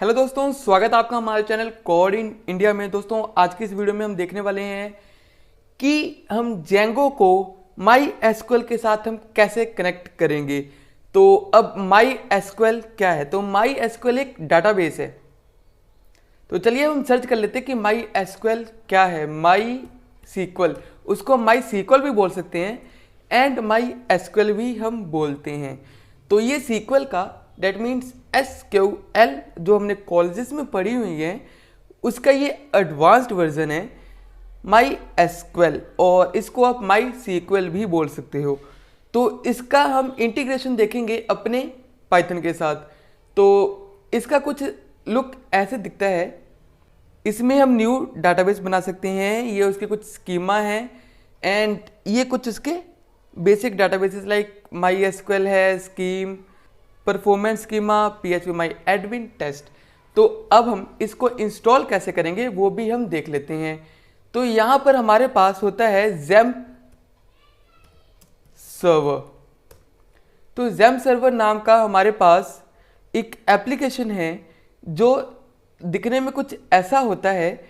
Hello दोस्तों, स्वागत है आपका हमारे चैनल कोड इन इंडिया में। दोस्तों आज की इस वीडियो में हम देखने वाले हैं कि हम जेंगो को माई एसक्यूएल के साथ हम कैसे कनेक्ट करेंगे। तो अब माई एसक्यूएल क्या है? तो माई एसक्यूएल एक डाटाबेस है। तो चलिए हम सर्च कर लेते हैं कि माई एसक्यूएल क्या है। माई सीक्वल, उसको माई सीक्वल भी बोल सकते हैं एंड माई एसक्यूएल भी हम बोलते हैं। तो ये सीक्वल का डेट मीन्स SQL जो हमने कॉलेजेस में पढ़ी हुई है उसका ये एडवांस्ड वर्जन है माई एसक्यूएल, और इसको आप माई सीक्वल भी बोल सकते हो। तो इसका हम इंटीग्रेशन देखेंगे अपने पाइथन के साथ। तो इसका कुछ लुक ऐसे दिखता है। इसमें हम न्यू डाटाबेस बना सकते हैं, ये उसके कुछ स्कीमा हैं एंड ये कुछ उसके basic databases like my SQL है, scheme, performance schema, PHP my admin test. तो अब हम इसको इंस्टॉल कैसे करेंगे वो भी हम देख लेते हैं। तो यहाँ पर हमारे पास होता है XAMPP सर्वर। तो XAMPP सर्वर नाम का हमारे पास एक एप्लीकेशन है जो दिखने में कुछ ऐसा होता है,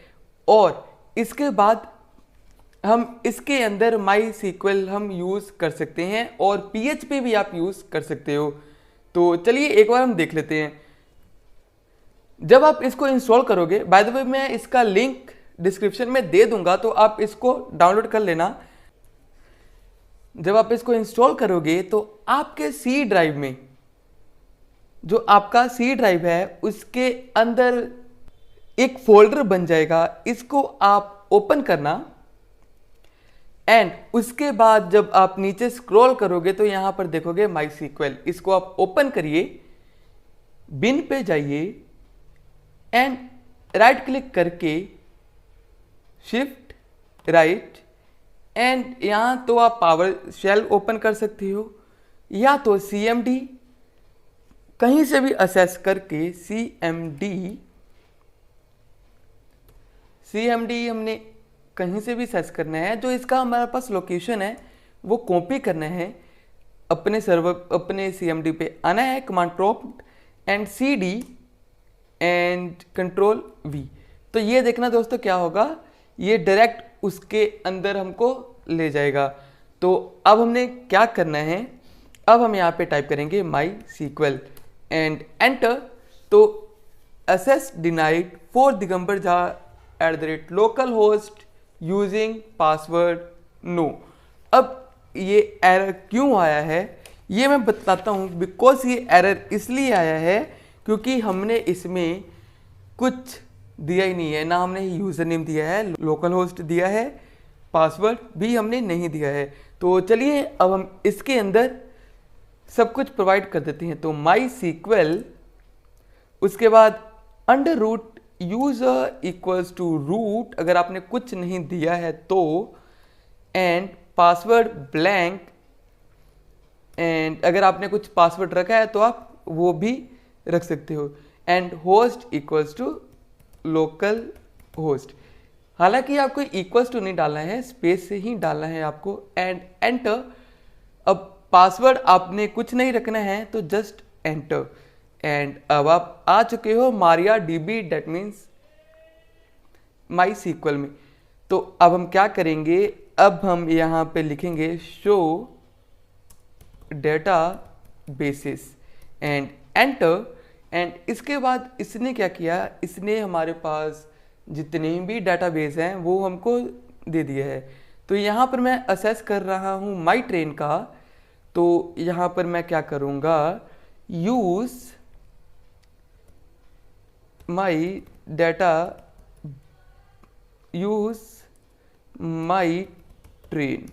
और इसके बाद हम इसके अंदर माई सीक्वल हम यूज़ कर सकते हैं और PHP भी आप यूज़ कर सकते हो। तो चलिए एक बार हम देख लेते हैं। जब आप इसको इंस्टॉल करोगे, बाय द वे मैं इसका लिंक डिस्क्रिप्शन में दे दूंगा तो आप इसको डाउनलोड कर लेना। जब आप इसको इंस्टॉल करोगे तो आपके सी ड्राइव में, जो आपका सी ड्राइव है उसके अंदर एक फोल्डर बन जाएगा। इसको आप ओपन करना एंड उसके बाद जब आप नीचे स्क्रॉल करोगे तो यहां पर देखोगे माई सीक्वल। इसको आप ओपन करिए, बिन पे जाइए एंड राइट क्लिक करके शिफ्ट राइट, एंड यहां तो आप पावर शेल ओपन कर सकते हो या तो CMD कहीं से भी असेस करके CMD हमने कहीं से भी सर्च करना है। जो इसका हमारे पास लोकेशन है वो कॉपी करना है, अपने सर्वर अपने CMD पे आना है, command prompt and CD and control V। तो ये देखना दोस्तों क्या होगा, ये डायरेक्ट उसके अंदर हमको ले जाएगा। तो अब हमने क्या करना है, अब हम यहाँ पे टाइप करेंगे माई सीक्वल एंड एंटर। तो access denied for Digambar Jha @localhost using password no. अब ये एरर क्यों आया है ये मैं बताता हूँ। बिकॉज ये एरर इसलिए आया है क्योंकि हमने इसमें कुछ दिया ही नहीं है, ना हमने यूज़र नेम दिया है, लोकल होस्ट दिया है, पासवर्ड भी हमने नहीं दिया है। तो चलिए अब हम इसके अंदर सब कुछ प्रोवाइड कर देते हैं। तो माई सीक्वल, उसके बाद under root user equals to root अगर आपने कुछ नहीं दिया है तो, एंड पासवर्ड ब्लैंक, एंड अगर आपने कुछ पासवर्ड रखा है तो आप वो भी रख सकते हो, and host equals to localhost. हालांकि आपको इक्वल्स टू नहीं डालना है, स्पेस से ही डालना है आपको, एंड एंटर। अब पासवर्ड आपने कुछ नहीं रखना है तो जस्ट एंटर, एंड अब आप आ चुके हो MariaDB that means MySQL में। तो अब हम क्या करेंगे, अब हम यहाँ पे लिखेंगे show data basis and enter. And इसके बाद इसने क्या किया, इसने हमारे पास जितने भी डाटाबेस हैं वो हमको दे दिया है। तो यहाँ पर मैं असेस कर रहा हूँ माई ट्रेन का। तो यहाँ पर मैं क्या करूँगा, use my data, use my train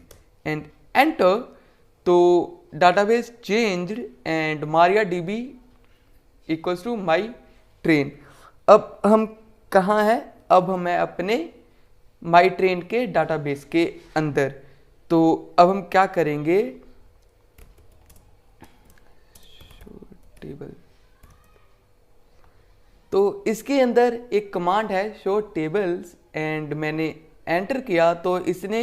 and enter. तो database changed and MariaDB equals to my train. अब हम कहाँ हैं, अब हम हैं अपने माई ट्रेन के डाटाबेस के अंदर। तो अब हम क्या करेंगे, टेबल, तो इसके अंदर एक कमांड है शो टेबल्स, एंड मैंने एंटर किया तो इसने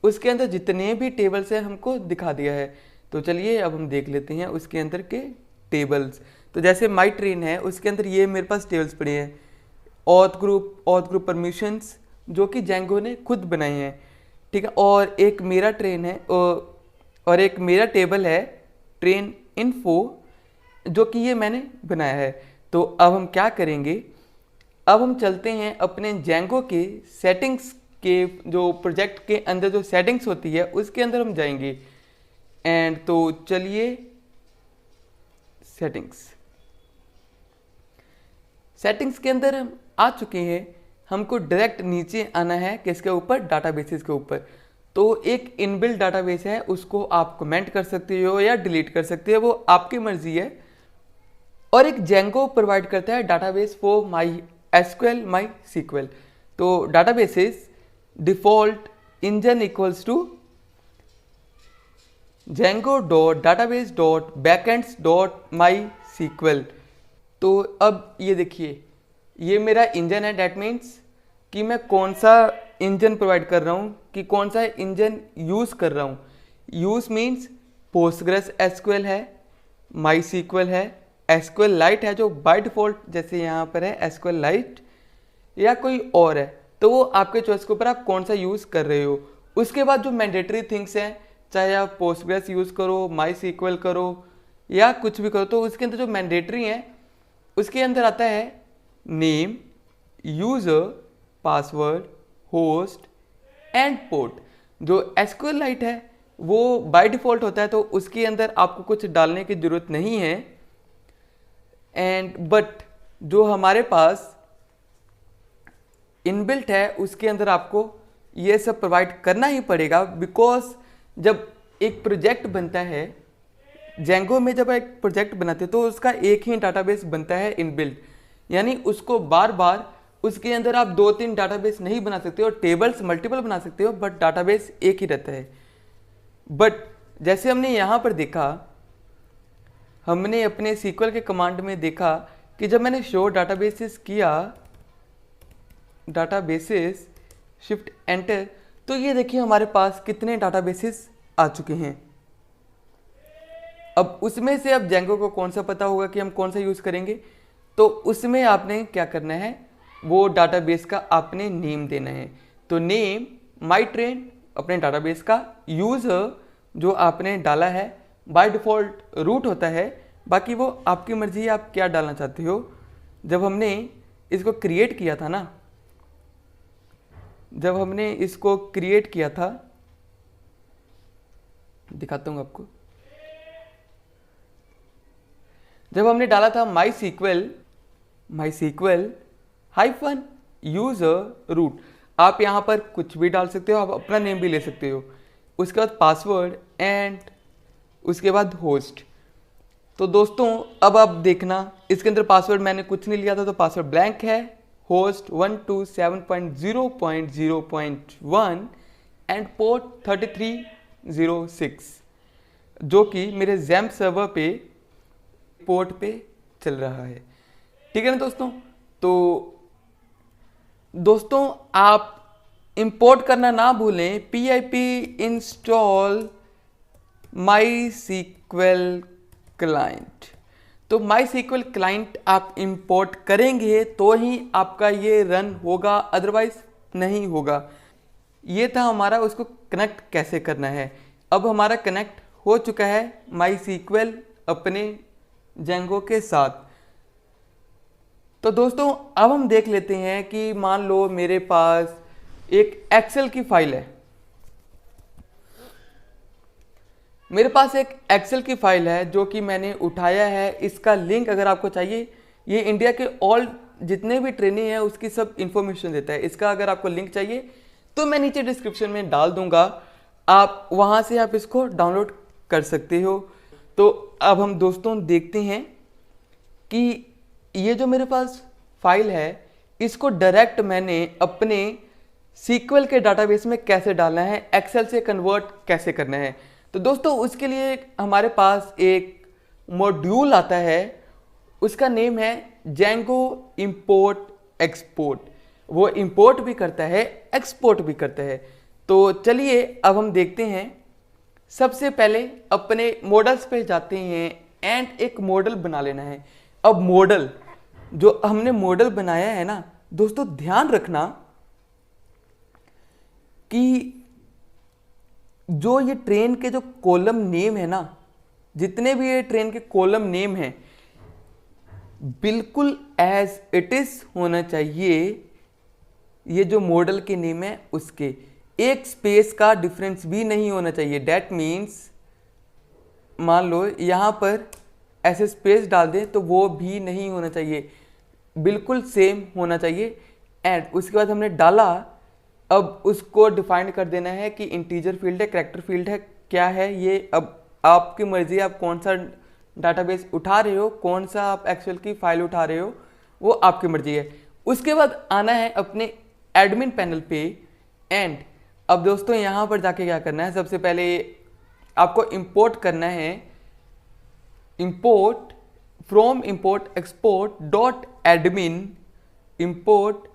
उसके अंदर जितने भी टेबल्स हैं हमको दिखा दिया है। तो चलिए अब हम देख लेते हैं उसके अंदर के टेबल्स। तो जैसे माई ट्रेन है, उसके अंदर ये मेरे पास टेबल्स पड़े हैं, ऑथ ग्रुप परमिशंस जो कि जेंगो ने खुद बनाए हैं, ठीक है। और एक मेरा ट्रेन है और एक मेरा टेबल है ट्रेन इन्फो जो कि ये मैंने बनाया है। तो अब हम क्या करेंगे, अब हम चलते हैं अपने जेंगो के सेटिंग्स के, जो प्रोजेक्ट के अंदर जो सेटिंग्स होती है उसके अंदर हम जाएंगे। एंड तो चलिए सेटिंग्स के अंदर हम आ चुके हैं। हमको डायरेक्ट नीचे आना है, किसके ऊपर, डाटाबेसेस के ऊपर। तो एक इनबिल्ट डाटाबेस है, उसको आप कमेंट कर सकते हो या डिलीट कर सकते हो, वो आपकी मर्जी है। और एक जेंगो प्रोवाइड करता है database for my SQL my sequel. तो databases default engine equals to django.database.backends.mysql। तो अब ये देखिए, ये मेरा इंजन है। डैट मीन्स कि मैं कौन सा इंजन प्रोवाइड कर रहा हूँ, कि कौन सा इंजन यूज़ कर रहा हूँ। यूज़ मीन्स पोस्टग्रेस एसक्यूएल है, माई सीक्वल है, एसक्यूएल लाइट है जो बाय डिफ़ॉल्ट जैसे यहाँ पर है एसक्यूएल लाइट, या कोई और है। तो वो आपके चॉइस के ऊपर आप कौन सा यूज़ कर रहे हो। उसके बाद जो मैंडेटरी थिंग्स हैं, चाहे आप पोस्टग्रेस यूज़ करो, माई सीक्वल करो या कुछ भी करो, तो उसके अंदर जो मैंडेटरी हैं उसके अंदर आता है name, user, password, host and port. जो एसक्यूएल लाइट है वो बाय डिफ़ॉल्ट होता है, तो उसके अंदर आपको कुछ डालने की ज़रूरत नहीं है। एंड बट जो हमारे पास इनबिल्ट है उसके अंदर आपको ये सब प्रोवाइड करना ही पड़ेगा, बिकॉज जब एक प्रोजेक्ट बनता है जेंगो में, जब एक प्रोजेक्ट बनाते हैं तो उसका एक ही डाटाबेस बनता है इनबिल्ट, यानी उसको बार बार उसके अंदर आप 2-3 डाटाबेस नहीं बना सकते हो, टेबल्स मल्टीपल बना सकते हो, बट डाटाबेस एक ही रहता है। बट जैसे हमने यहाँ पर देखा, हमने अपने सीक्वल के कमांड में देखा कि जब मैंने शो डाटाबेसेस किया, डाटाबेसेस शिफ्ट एंटर, तो ये देखिए हमारे पास कितने डाटाबेसेस आ चुके हैं। अब उसमें से अब जेंगो को कौन सा पता होगा कि हम कौन सा यूज़ करेंगे, तो उसमें आपने क्या करना है, वो डाटाबेस का आपने नेम देना है। तो नेम माई ट्रेन अपने डाटाबेस का, यूज़र जो आपने डाला है बाय डिफ़ॉल्ट रूट होता है, बाकी वो आपकी मर्जी है आप क्या डालना चाहते हो। जब हमने इसको क्रिएट किया था ना, जब हमने इसको क्रिएट किया था, दिखाता हूँ आपको, जब हमने डाला था माई सीक्वल हाइफन यूज़र रूट, आप यहाँ पर कुछ भी डाल सकते हो, आप अपना नेम भी ले सकते हो। उसके बाद पासवर्ड एंड उसके बाद होस्ट। तो दोस्तों अब आप देखना, इसके अंदर पासवर्ड मैंने कुछ नहीं लिया था, तो पासवर्ड ब्लैंक है। होस्ट 127.0.0.1 एंड पोर्ट 3306, जो कि मेरे जैम्प सर्वर पे पोर्ट पे चल रहा है, ठीक है ना दोस्तों। तो दोस्तों आप इंपोर्ट करना ना भूलें, pip इंस्टॉल माई सीक्वल क्लाइंट। तो माई सीक्वल क्लाइंट आप इंपोर्ट करेंगे तो ही आपका ये रन होगा, अदरवाइज नहीं होगा। ये था हमारा उसको कनेक्ट कैसे करना है। अब हमारा कनेक्ट हो चुका है माई सीक्वल अपने जेंगो के साथ। तो दोस्तों अब हम देख लेते हैं कि मान लो मेरे पास एक एक्सेल की फाइल है, मेरे पास एक एक्सेल की फाइल है जो कि मैंने उठाया है। इसका लिंक अगर आपको चाहिए, ये इंडिया के ऑल जितने भी ट्रेनिंग है उसकी सब इंफॉर्मेशन देता है। इसका अगर आपको लिंक चाहिए तो मैं नीचे डिस्क्रिप्शन में डाल दूंगा, आप वहाँ से आप इसको डाउनलोड कर सकते हो। तो अब हम दोस्तों देखते हैं कि ये जो मेरे पास फाइल है इसको डायरेक्ट मैंने अपने सीक्वल के डाटाबेस में कैसे डालना है, एक्सेल से कन्वर्ट कैसे करना है। तो दोस्तों उसके लिए हमारे पास एक मॉड्यूल आता है, उसका नेम है जेंगो इंपोर्ट एक्सपोर्ट। वो इंपोर्ट भी करता है, एक्सपोर्ट भी करता है। तो चलिए अब हम देखते हैं। सबसे पहले अपने मॉडल्स पे जाते हैं, एंड एक मॉडल बना लेना है। अब मॉडल, जो हमने मॉडल बनाया है ना दोस्तों, ध्यान रखना कि जो ये ट्रेन के जो कॉलम नेम है ना, जितने भी ये ट्रेन के कॉलम नेम हैं, बिल्कुल एज इट इज होना चाहिए। ये जो मॉडल के नेम है उसके एक स्पेस का डिफरेंस भी नहीं होना चाहिए। डेट मीन्स मान लो यहाँ पर ऐसे स्पेस डाल दें तो वो भी नहीं होना चाहिए, बिल्कुल सेम होना चाहिए। एंड उसके बाद हमने डाला, अब उसको डिफाइन कर देना है कि इंटीजर फील्ड है, कैरेक्टर फील्ड है, क्या है ये। अब आपकी मर्जी है, आप कौन सा डाटाबेस उठा रहे हो, कौन सा आप एक्सेल की फाइल उठा रहे हो, वो आपकी मर्जी है। उसके बाद आना है अपने एडमिन पैनल पे। एंड अब दोस्तों यहाँ पर जाके क्या करना है, सबसे पहले आपको इंपोर्ट करना है, import from import export dot admin, import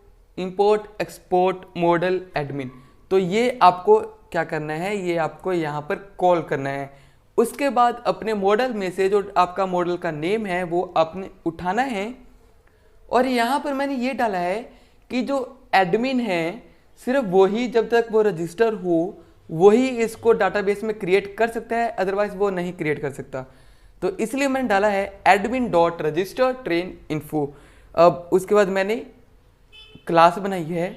export model admin. तो ये आपको क्या करना है, ये आपको यहाँ पर कॉल करना है। उसके बाद अपने मॉडल में से जो आपका मॉडल का नेम है वो आपने उठाना है। और यहाँ पर मैंने ये डाला है कि जो एडमिन है सिर्फ वही, जब तक वो रजिस्टर हो वही इसको डाटाबेस में क्रिएट कर सकता है, अदरवाइज वो नहीं क्रिएट कर सकता। तो इसलिए मैंने डाला है admin dot register train info. अब उसके बाद मैंने क्लास बनाई है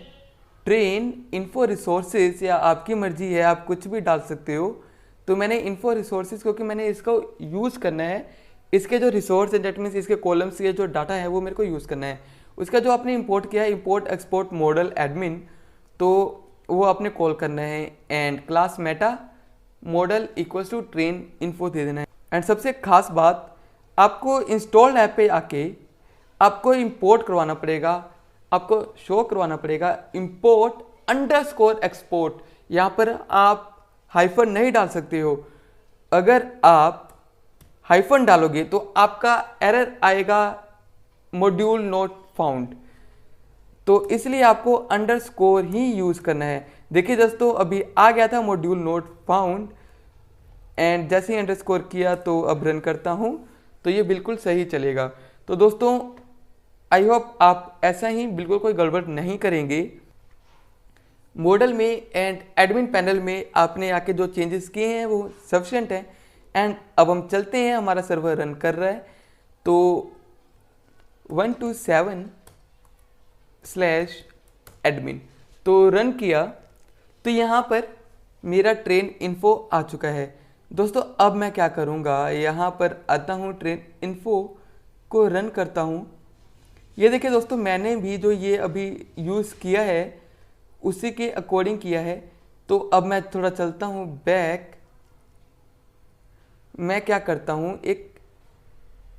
ट्रेन इन्फो रिसोर्सेज, या आपकी मर्जी है आप कुछ भी डाल सकते हो। तो मैंने इन्फो रिसोर्सेज, क्योंकि मैंने इसको यूज़ करना है, इसके जो रिसोर्स है डेट मीन्स इसके कॉलम्स के जो डाटा है वो मेरे को यूज़ करना है। उसका जो आपने इंपोर्ट किया है इंपोर्ट एक्सपोर्ट मॉडल एडमिन, तो वो आपने कॉल करना है। And class meta model equals to train info दे देना है। एंड सबसे खास बात, आपको इंस्टॉल्ड ऐप पे आके आपको इंपोर्ट करवाना पड़ेगा, आपको शो करवाना पड़ेगा इंपोर्ट अंडरस्कोर एक्सपोर्ट। यहाँ पर आप हाइफन नहीं डाल सकते हो। अगर आप हाइफन डालोगे तो आपका एरर आएगा मॉड्यूल नॉट फाउंड, तो इसलिए आपको अंडरस्कोर ही यूज़ करना है। देखिए दोस्तों अभी आ गया था मॉड्यूल नॉट फाउंड, एंड जैसे ही अंडरस्कोर किया तो अब रन करता हूँ तो ये बिल्कुल सही चलेगा। तो दोस्तों आई होप आप ऐसा ही बिल्कुल कोई गड़बड़ नहीं करेंगे। मॉडल में एंड एडमिन पैनल में आपने आके जो चेंजेस किए हैं वो सफिशिएंट हैं। एंड अब हम चलते हैं, हमारा सर्वर रन कर रहा है। तो 127/admin तो रन किया, तो यहाँ पर मेरा ट्रेन इन्फो आ चुका है। दोस्तों अब मैं क्या करूँगा, यहाँ पर आता हूँ, ट्रेन इन्फो को रन करता हूँ। ये देखिए दोस्तों मैंने भी जो ये अभी यूज़ किया है उसी के अकॉर्डिंग किया है। तो अब मैं थोड़ा चलता हूँ बैक, मैं क्या करता हूँ एक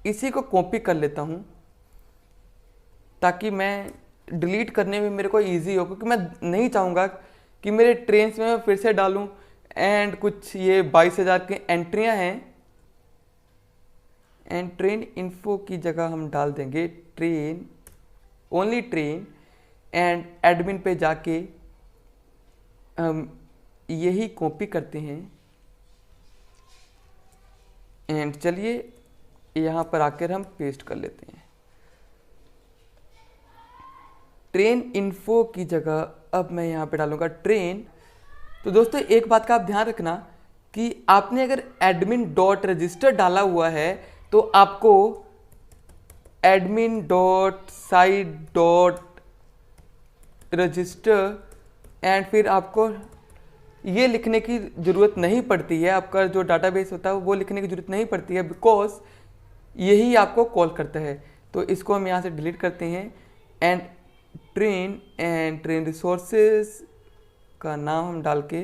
इसी को कॉपी कर लेता हूँ ताकि मैं डिलीट करने में मेरे को इजी हो, क्योंकि मैं नहीं चाहूँगा कि मेरे ट्रेन्स में मैं फिर से डालूँ। एंड कुछ ये 22,000 की एंट्रियाँ हैं, एंड ट्रेन इन्फो की जगह हम डाल देंगे train, only train. And admin पे जाके हम यही कॉपी करते हैं। एंड चलिए यहाँ पर आकर हम पेस्ट कर लेते हैं ट्रेन इन्फो की जगह। अब मैं यहाँ पे डालूंगा ट्रेन। तो दोस्तों एक बात का आप ध्यान रखना कि आपने अगर एडमिन डॉट रजिस्टर डाला हुआ है तो आपको admin dot site dot register and फिर आपको ये लिखने की ज़रूरत नहीं पड़ती है, आपका जो डाटाबेस होता है वो लिखने की ज़रूरत नहीं पड़ती है, बिकॉज यही आपको कॉल करता है। तो इसको हम यहाँ से डिलीट करते हैं। एंड ट्रेन रिसोर्सेज का नाम हम डाल के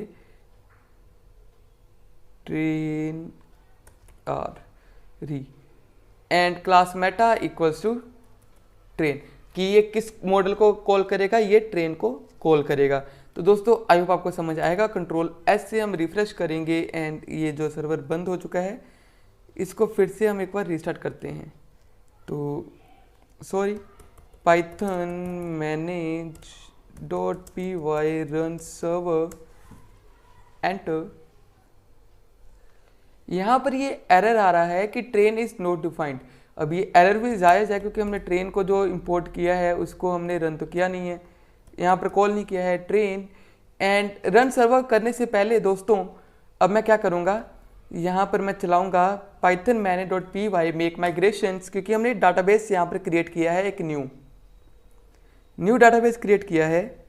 ट्रेन आर री and class meta equals to train, कि ये किस मॉडल को कॉल करेगा, ये ट्रेन को कॉल करेगा। तो दोस्तों आई होप आपको समझ आएगा। कंट्रोल एस से हम रिफ्रेश करेंगे एंड ये जो सर्वर बंद हो चुका है इसको फिर से हम एक बार रीस्टार्ट करते हैं। तो sorry, Python manage.py run server enter. यहाँ पर ये एरर आ रहा है कि ट्रेन इज़ नॉट डिफाइंड। अब ये एरर भी जायज़ है क्योंकि हमने ट्रेन को जो इंपोर्ट किया है उसको हमने रन तो किया नहीं है, यहाँ पर कॉल नहीं किया है ट्रेन। एंड रन सर्वर करने से पहले दोस्तों अब मैं क्या करूँगा, यहाँ पर मैं चलाऊँगा पाइथन मैने.py मेक माइग्रेशंस, क्योंकि हमने डाटाबेस यहाँ पर क्रिएट किया है, एक न्यू डाटाबेस क्रिएट किया है।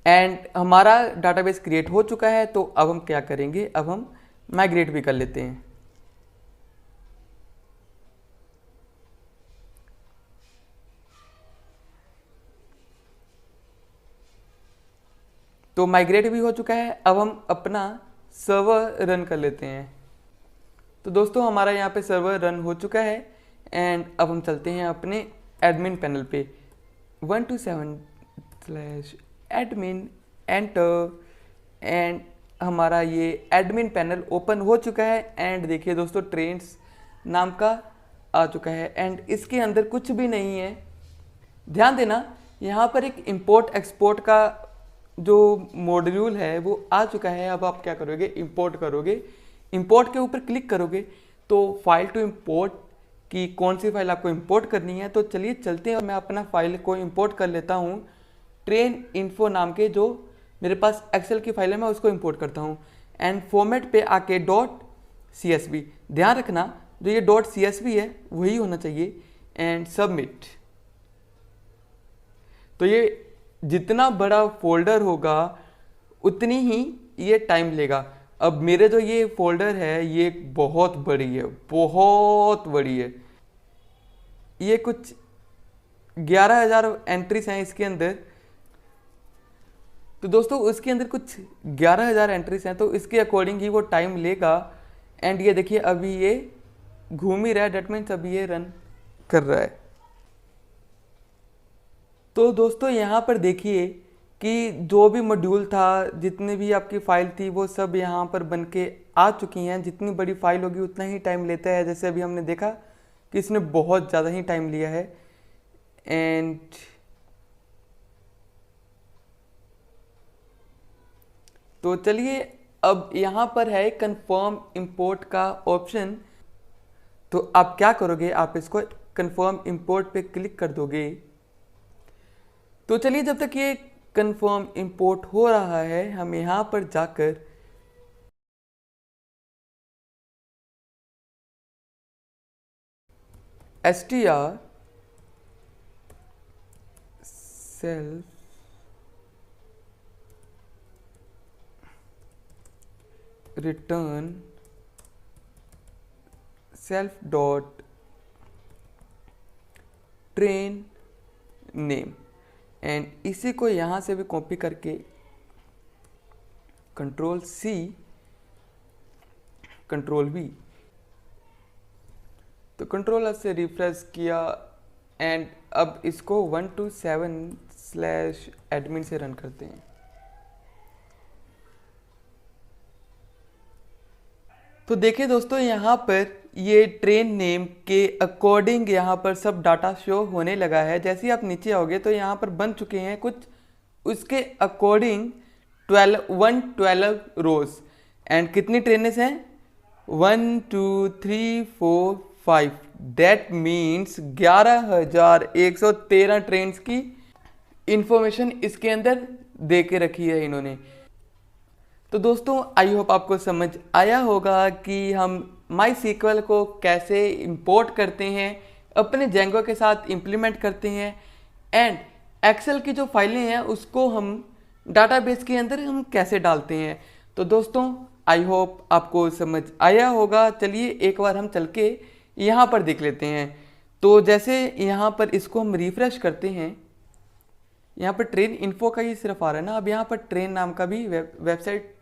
एंड हमारा डाटाबेस क्रिएट हो चुका है, तो अब हम क्या करेंगे, अब हम माइग्रेट भी कर लेते हैं। तो माइग्रेट भी हो चुका है, अब हम अपना सर्वर रन कर लेते हैं। तो दोस्तों हमारा यहाँ पे सर्वर रन हो चुका है एंड अब हम चलते हैं अपने एडमिन पैनल पे। 127/admin एंटर एंड हमारा ये एडमिन पैनल ओपन हो चुका है। एंड देखिए दोस्तों ट्रेन्स नाम का आ चुका है एंड इसके अंदर कुछ भी नहीं है। ध्यान देना यहाँ पर एक इंपोर्ट एक्सपोर्ट का जो मॉड्यूल है वो आ चुका है। अब आप क्या करोगे, इंपोर्ट करोगे, इंपोर्ट के ऊपर क्लिक करोगे तो फाइल टू इंपोर्ट की कौन सी फाइल आपको इंपोर्ट करनी है। तो चलिए चलते हैं और मैं अपना फाइल को इंपोर्ट कर लेता हूँ। ट्रेन इन्फो नाम के जो मेरे पास एक्सेल की फाइल है मैं उसको इंपोर्ट करता हूँ। एंड फॉर्मेट पे आके .csv, ध्यान रखना जो ये .csv है वही होना चाहिए। And submit. तो ये जितना बड़ा फोल्डर होगा उतनी ही ये टाइम लेगा। अब मेरे जो ये फोल्डर है ये बहुत बड़ी है, बहुत बड़ी है। ये कुछ 11,000 एंट्रीज हैं इसके अंदर। तो दोस्तों उसके अंदर कुछ 11,000 एंट्रीज हैं, तो इसके अकॉर्डिंग ही वो टाइम लेगा। एंड ये देखिए अभी ये घूम ही रहा है, डेट मीन्स अभी ये रन कर रहा है। तो दोस्तों यहाँ पर देखिए कि जो भी मॉड्यूल था, जितनी भी आपकी फ़ाइल थी वो सब यहाँ पर बन के आ चुकी हैं। जितनी बड़ी फाइल होगी उतना ही टाइम लेता है। जैसे अभी हमने देखा कि इसने बहुत ज़्यादा ही टाइम लिया है। एंड तो चलिए अब यहाँ पर है कंफर्म इंपोर्ट का ऑप्शन। तो आप क्या करोगे, आप इसको कंफर्म इंपोर्ट पे क्लिक कर दोगे। तो चलिए जब तक ये कंफर्म इंपोर्ट हो रहा है हम यहाँ पर जाकर str self return self dot train name and इसी को यहाँ से भी कॉपी करके Ctrl+C Ctrl+V, तो Ctrl+ से रिफ्रेश किया एंड अब इसको 127/admin से रन करते हैं। तो देखिए दोस्तों यहाँ पर ये ट्रेन नेम के अकॉर्डिंग यहाँ पर सब डाटा शो होने लगा है। जैसे ही आप नीचे आओगे तो यहाँ पर बन चुके हैं कुछ उसके अकॉर्डिंग 112 रोज। एंड कितनी ट्रेनें हैं, 1 2 3 4 5, दैट मीन्स 11,113 ट्रेन की इंफॉर्मेशन इसके अंदर दे के रखी है इन्होंने। तो दोस्तों आई होप आपको समझ आया होगा कि हम MySQL को कैसे इंपोर्ट करते हैं, अपने जेंगो के साथ इंप्लीमेंट करते हैं एंड एक्सेल की जो फाइलें हैं उसको हम डाटाबेस के अंदर हम कैसे डालते हैं। तो दोस्तों आई होप आपको समझ आया होगा। चलिए एक बार हम चल के यहाँ पर देख लेते हैं। तो जैसे यहाँ पर इसको हम रिफ्रेश करते हैं, यहाँ पर ट्रेन इन्फो का ही सिर्फ आ रहा है ना। अब यहाँ पर ट्रेन नाम का भी वेबसाइट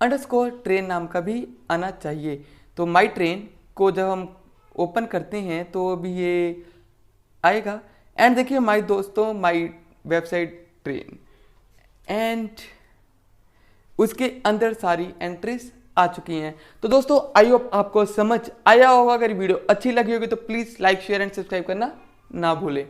_ट्रेन नाम का भी आना चाहिए। तो माई ट्रेन को जब हम ओपन करते हैं तो अभी ये आएगा। एंड देखिए माई दोस्तों माई वेबसाइट ट्रेन एंड उसके अंदर सारी एंट्रीज आ चुकी हैं। तो दोस्तों आई होप आपको समझ आया होगा। अगर वीडियो अच्छी लगी होगी तो please like share and subscribe करना ना भूलें।